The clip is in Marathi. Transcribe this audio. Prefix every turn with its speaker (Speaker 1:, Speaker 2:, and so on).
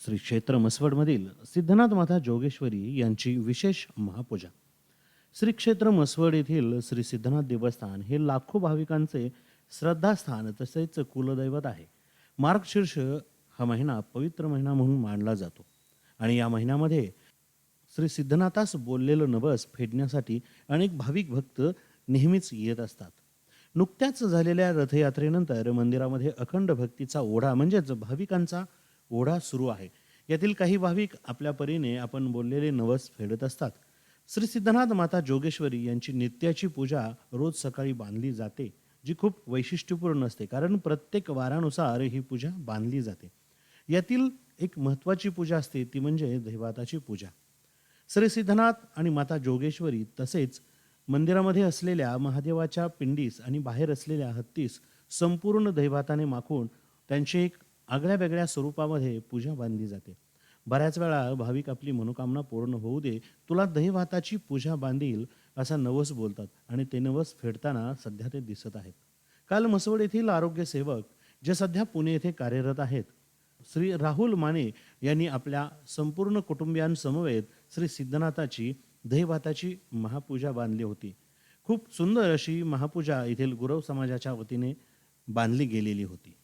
Speaker 1: श्री क्षेत्र म्हसवडमधील सिद्धनाथ माता जोगेश्वरी यांची विशेष महापूजा. श्री क्षेत्र म्हसवड येथील श्री सिद्धनाथ देवस्थान हे लाखो भाविकांचे श्रद्धास्थान तसेच कुलदैवत आहे. मार्गशीर्ष हा महिना पवित्र महिना म्हणून मानला जातो आणि या महिन्यामध्ये श्री सिद्धनाथास बोललेलं नवस फेडण्यासाठी अनेक भाविक भक्त नेहमीच येत असतात. नुकत्याच झालेल्या रथयात्रेनंतर मंदिरामध्ये अखंड भक्तीचा ओढा म्हणजेच भाविकांचा ओढा सुरू आहे. यातील काही भाविक आपल्या परीने आपण बोललेले नवस फेडत असतात. श्री सिद्धनाथ माता जोगेश्वरी यांची नित्याची पूजा रोज सकाळी बांधली जाते, जी खूप वैशिष्ट्यपूर्ण असते, कारण प्रत्येक वारानुसार ही पूजा बांधली जाते. यातील एक महत्त्वाची पूजा असते ती म्हणजे दैवाताची पूजा. श्री सिद्धनाथ आणि माता जोगेश्वरी तसेच मंदिरामध्ये असलेल्या महादेवाच्या पिंडीस आणि बाहेर असलेल्या हत्तीस संपूर्ण दैवाताने माखून त्यांची एक आगळ्या वेगळ्या स्वरूपामध्ये पूजा बांधली जाते. बऱ्याच वेळा भाविक आपली मनोकामना पूर्ण होऊ दे, तुला दैवाताची पूजा बांधील असा नवस बोलतात आणि ते नवस फेडताना सध्या ते दिसत आहेत. काल म्हसवड येथील आरोग्य सेवक जे सध्या पुणे येथे कार्यरत आहेत, श्री राहुल माने यांनी आपल्या संपूर्ण कुटुंबियांसमवेत श्री सिद्धनाथाची दैवाताची महापूजा बांधली होती. खूप सुंदर अशी महापूजा येथील गुरव समाजाच्या वतीने बांधली गेलेली होती.